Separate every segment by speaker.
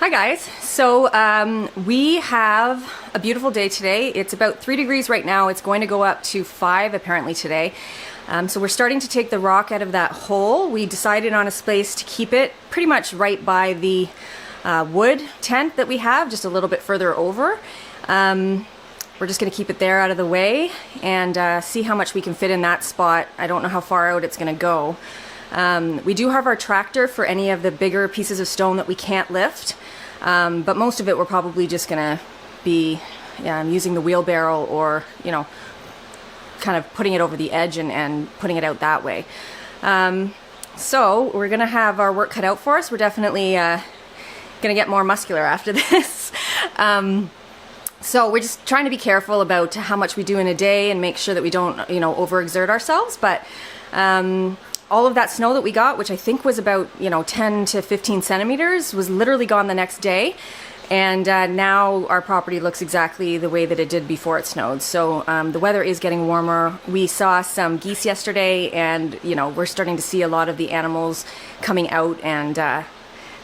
Speaker 1: Hi guys, so we have a beautiful day today. It's about 3 degrees right now. It's going to go up to 5 apparently today. So we're starting to take the rock out of that hole. We decided on a space to keep it pretty much right by the wood tent that we have, just a little bit further over. We're just going to keep it there out of the way and see how much we can fit in that spot. I don't know how far out it's going to go. We do have our tractor for any of the bigger pieces of stone that we can't lift, but most of it we're probably just gonna be using the wheelbarrow or, you know, kind of putting it over the edge and putting it out that way. So we're gonna have our work cut out for us. We're definitely gonna get more muscular after this. So we're just trying to be careful about how much we do in a day and make sure that we don't, you know, overexert ourselves. But all of that snow that we got, which I think was about, 10 to 15 centimeters, was literally gone the next day. And now our property looks exactly the way that it did before it snowed. So the weather is getting warmer. We saw some geese yesterday, and, we're starting to see a lot of the animals coming out. And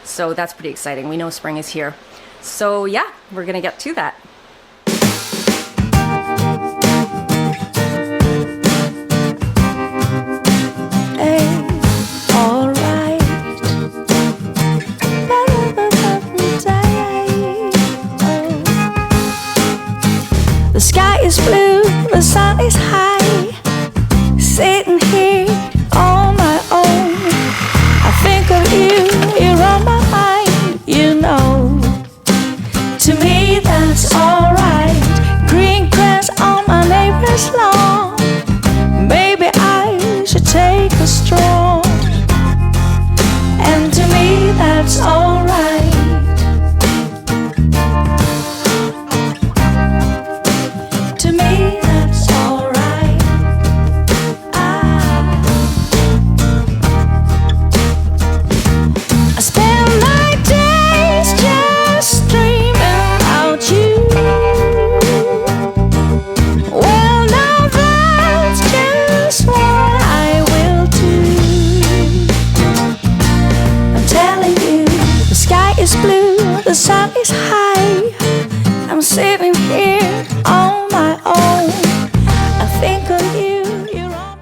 Speaker 1: so that's pretty exciting. We know spring is here. So yeah, we're going to get to that.
Speaker 2: The sky is blue, the sun is high, sitting here on my own. I think of you, you're on my mind, you know. To me that's alright. Green grass on my neighbor's lawn. Maybe I should take a stroll. And to me that's alright. The sun is high. I'm sitting here on my own. I think of you, you're on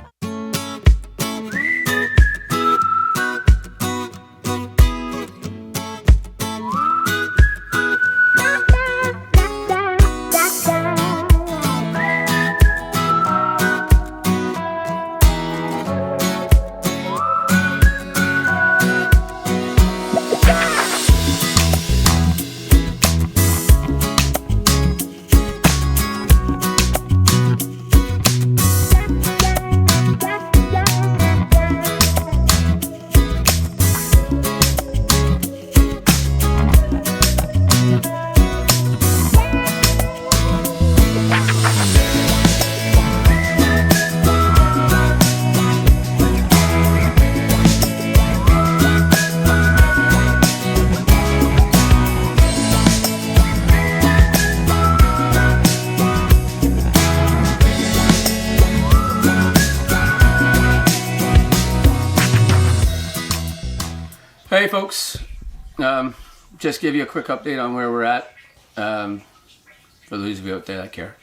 Speaker 3: Hey folks, just give you a quick update on where we're at, for those of you out there that care.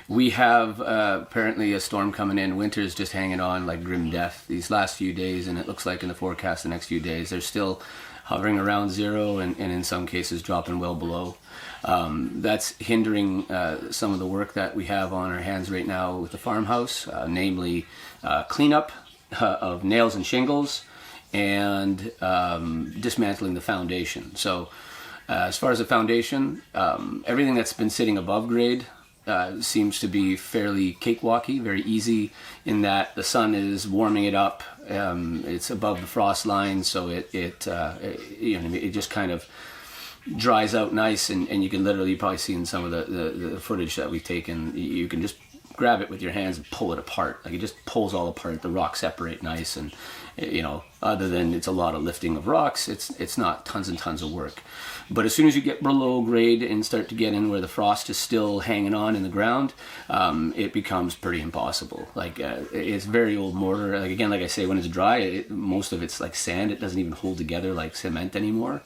Speaker 3: We have apparently a storm coming in. Winter's just hanging on like grim death these last few days, and it looks like in the forecast the next few days they're still hovering around zero and in some cases dropping well below. That's hindering some of the work that we have on our hands right now with the farmhouse, namely cleanup of nails and shingles, and dismantling the foundation. So as far as the foundation, everything that's been sitting above grade seems to be fairly cakewalky, very easy in that the sun is warming it up. It's above the frost line, so it just kind of dries out nice, and you can literally probably see in some of the footage that we've taken, you can just grab it with your hands and pull it apart. Like it just pulls all apart. The rocks separate nice, and You know, other than it's a lot of lifting of rocks, it's not tons and tons of work. But as soon as you get below grade and start to get in where the frost is still hanging on in the ground, it becomes pretty impossible. Like it's very old mortar. Like again, like I say, when it's dry, most of it's like sand. It doesn't even hold together like cement anymore.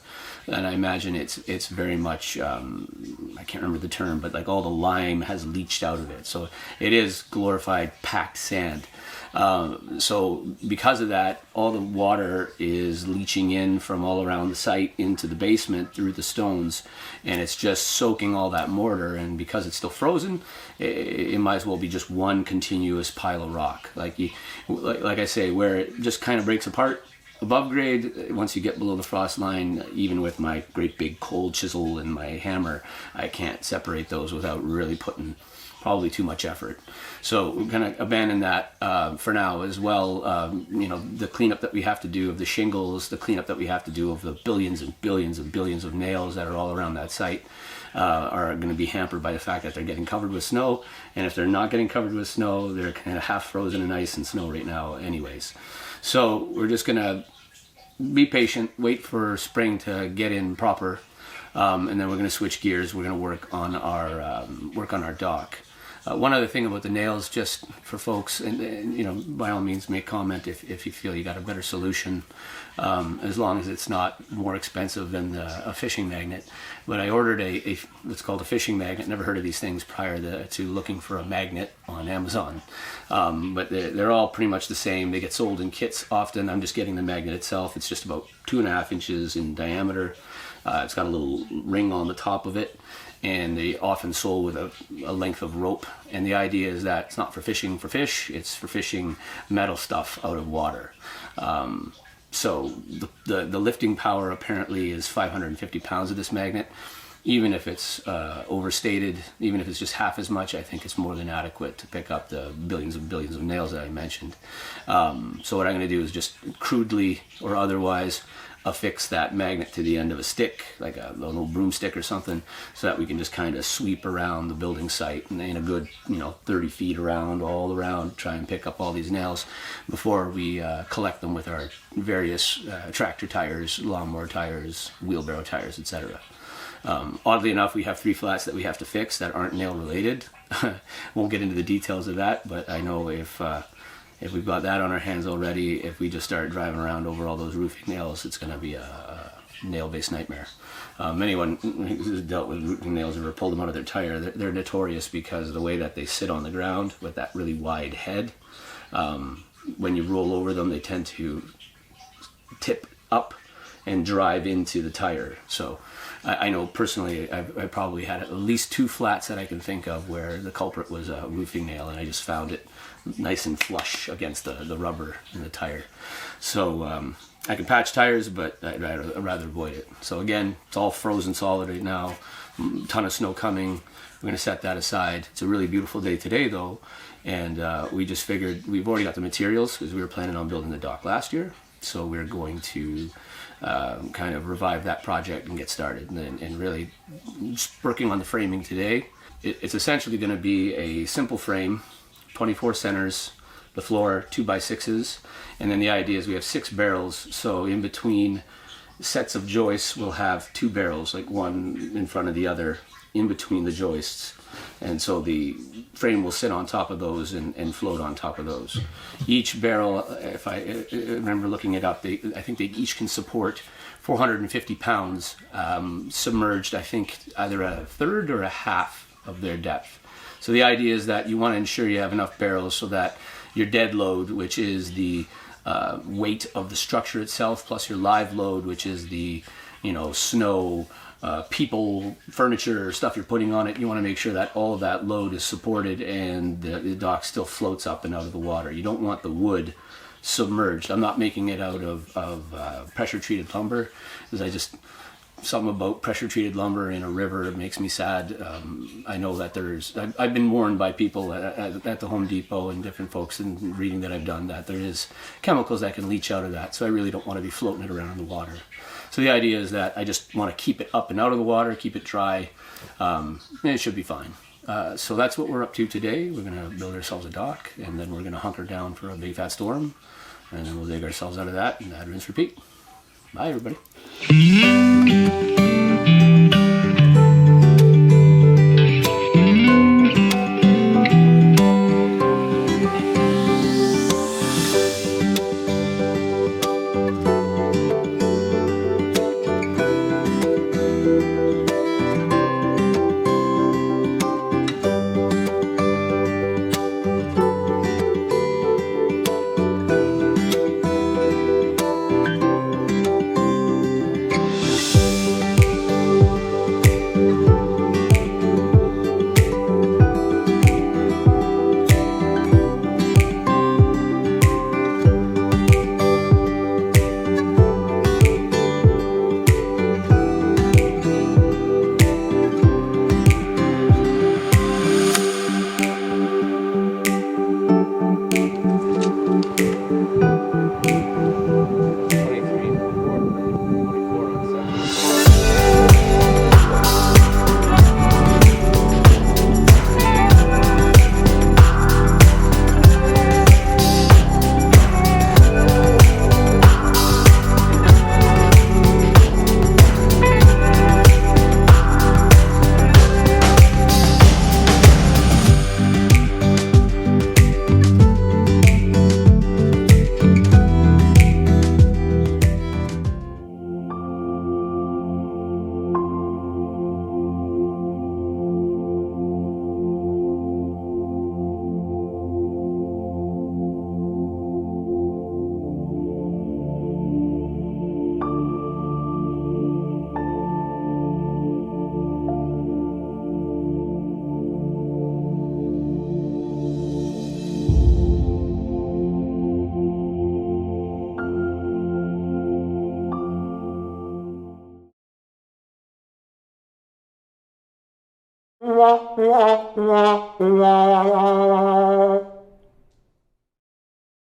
Speaker 3: And I imagine it's very much, I can't remember the term, but like all the lime has leached out of it. So it is glorified packed sand. So because of that, all the water is leaching in from all around the site into the basement through the stones, and it's just soaking all that mortar. And because it's still frozen, it might as well be just one continuous pile of rock. Like I say, where it just kind of breaks apart above grade, once you get below the frost line, even with my great big cold chisel and my hammer, I can't separate those without really putting probably too much effort. So we're going to abandon that for now as well. You know, the cleanup that we have to do of the shingles, the cleanup that we have to do of the billions and billions and billions of nails that are all around that site are going to be hampered by the fact that they're getting covered with snow. And if they're not getting covered with snow, they're kind of half frozen in ice and snow right now anyways. So we're just going to be patient, wait for spring to get in proper, and then we're going to switch gears. We're going to work on our dock. One other thing about the nails, just for folks, and you know, by all means, make comment if you feel you got a better solution, as long as it's not more expensive than a fishing magnet. But I ordered a what's called a fishing magnet. Never heard of these things prior to looking for a magnet on Amazon. But they're all pretty much the same. They get sold in kits often. I'm just getting the magnet itself. It's just about 2.5 inches in diameter. It's got a little ring on the top of it, and they often sold with a length of rope. And the idea is that it's not for fishing for fish, it's for fishing metal stuff out of water. So the lifting power apparently is 550 pounds of this magnet. Even if it's overstated, even if it's just half as much, I think it's more than adequate to pick up the billions and billions of nails that I mentioned. So what I'm going to do is just crudely or otherwise affix that magnet to the end of a stick, like a little broomstick or something, so that we can just kind of sweep around the building site and in a good, 30 feet around, all around, try and pick up all these nails before we collect them with our various tractor tires, lawnmower tires, wheelbarrow tires, etc. Oddly enough, we have 3 flats that we have to fix that aren't nail related. Won't get into the details of that, but I know if we've got that on our hands already, if we just start driving around over all those roofing nails, it's going to be a nail-based nightmare. Anyone who's dealt with roofing nails or pulled them out of their tire, they're notorious because of the way that they sit on the ground with that really wide head. When you roll over them, they tend to tip up and drive into the tire. So I know personally I probably had at least 2 flats that I can think of where the culprit was a roofing nail, and I just found it nice and flush against the rubber in the tire. So I can patch tires, but I'd rather avoid it. So again, it's all frozen solid right now. Ton of snow coming. We're going to set that aside. It's a really beautiful day today though, and we just figured we've already got the materials because we were planning on building the dock last year. So we're going to kind of revive that project and get started, and really working on the framing today. It's essentially going to be a simple frame, 24 centers, the floor 2x6s, and then the idea is we have 6 barrels, so in between sets of joists we'll have 2 barrels, like one in front of the other in between the joists, and so the frame will sit on top of those and float on top of those. Each barrel, if I remember looking it up, I think they each can support 450 pounds submerged, I think either a third or a half of their depth. So the idea is that you want to ensure you have enough barrels so that your dead load, which is the weight of the structure itself, plus your live load, which is the snow, people, furniture, stuff you're putting on it, you want to make sure that all of that load is supported and the dock still floats up and out of the water. You don't want the wood submerged. I'm not making it out of pressure treated lumber, because something about pressure treated lumber in a river makes me sad. I know that I've been warned by people at the Home Depot and different folks in reading that I've done that there is chemicals that can leach out of that, so I really don't want to be floating it around in the water. So the idea is that I just want to keep it up and out of the water, keep it dry, and it should be fine. So that's what we're up to today. We're going to build ourselves a dock, and then we're going to hunker down for a big fat storm. And then we'll dig ourselves out of that and add, rinse, repeat. Bye, everybody.
Speaker 4: La la la la la la.